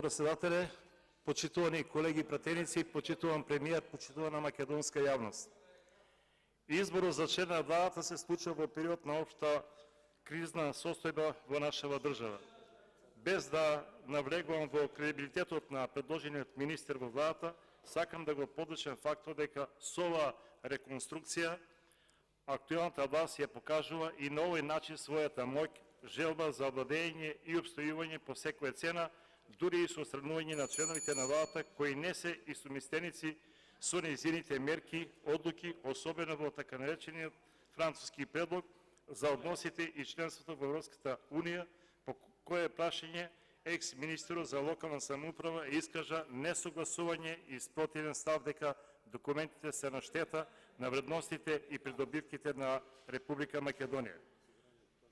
Председателе, почитувани колеги пратеници, почитуван премиер, почитувана македонска јавност. Изборот за член на владата се случува во период на општа кризна состојба во нашава држава. Без да навлегувам во кредибилитетот на предложениот министер во владата, сакам да го подличам фактот дека со оваа реконструкција актуелната власт ја покажува и на овој начин својата моќ, желба за овладење и обстојување по секоја цена, дури и со отстранување на членовите на владата кои не се истомистеници со нејзините мерки, одлуки, особено во така наречениот француски предлог за односите и членството во Европската Унија, по кое прашање екс-министерот за локална самоуправа искажа несогласување и спротивен став дека документите се на штета на вредностите и придобивките на Република Македонија.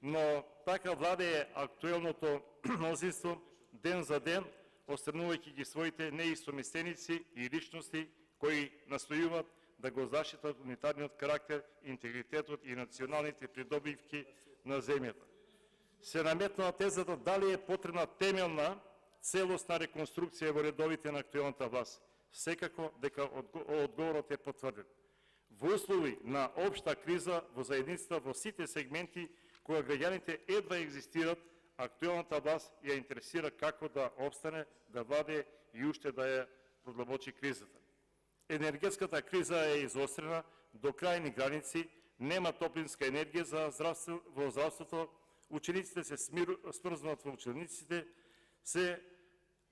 Но така владее актуелното мнозинство ден за ден, отстранувајќи ги своите неистомистеници и личности кои настојуваат да го заштитат унитарниот карактер, интегритетот и националните придобивки на земјата. Се наметнува тезата дали е потребна темелна целосна реконструкција во редовите на актуелната власт. Секако дека одговорот е потврден. Во услови на општа криза во заедницата во сите сегменти кога граѓаните едва екзистират, актуелната власт ја интересира како да обстане, да владее и уште да ја продлабочи кризата. Енергетската криза е изострена до крајни граници, нема топлинска енергија во здравството, учениците се смрзнуваат во учениците, се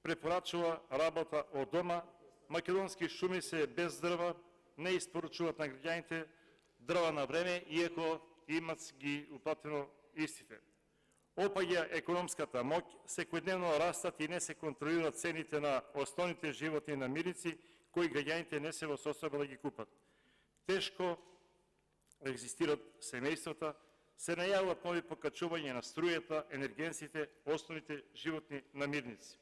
препорачува работа од дома, македонски шуми се без дрва, не испоручуваат на граѓаните дрва на време, иако имат ги уплатено истите. Опаѓа економската моќ, секојдневно растат и не се контролираат цените на основните животни намирници, кои граѓаните не се во состојба да ги купат. Тешко екзистират семејствата, се најавуват нови покачувања на струјата, енергенците, основните животни намирници.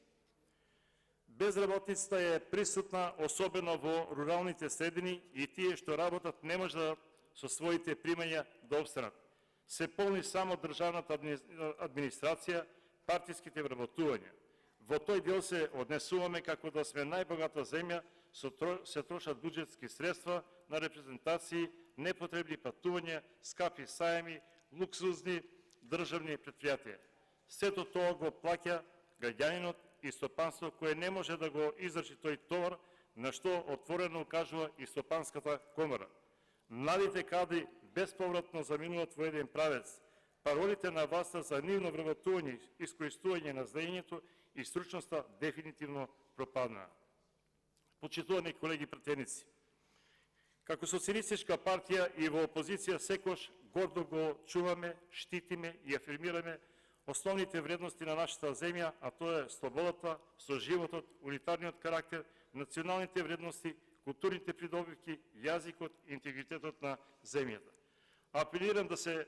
Безработицата е присутна особено во руралните средини и тие што работат не може да со своите примања да обстанат. Се полни само државната администрација, партиските вработувања. Во тој дел се однесуваме како да сме најбогата земја, се трошат буџетски средства на репрезентации, непотребни патувања, скапи сајми, луксузни државни претпријатија. Сето тоа го плаќа граѓанинот и стопанство кое не може да го издржи тој товар, на што отворено укажува и Стопанската комора. Младите кадри безповратно заминуваат во еден правец. Паролите на власта за нивно вработување, искористување на знаењето и стручноста дефинитивно пропаднаа. Почитувани колеги пратеници, како социјалистичка партија и во опозиција секош гордо го чуваме, штитиме и афирмираме основните вредности на нашата земја, а тоа е слободата, соживотот, унитарниот карактер, националните вредности, културните придобивки, јазикот и интегритетот на земјата. Апелирам да се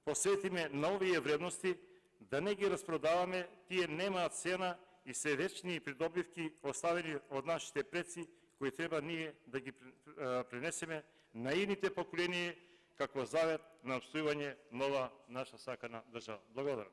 посветиме на овие вредности, да не ги распродаваме, тие немаат цена и се вечни придобивки оставени од нашите предци, кои треба ние да ги пренесеме на идните поколенија како завет на обстојување нова наша сакана држава. Благодарам.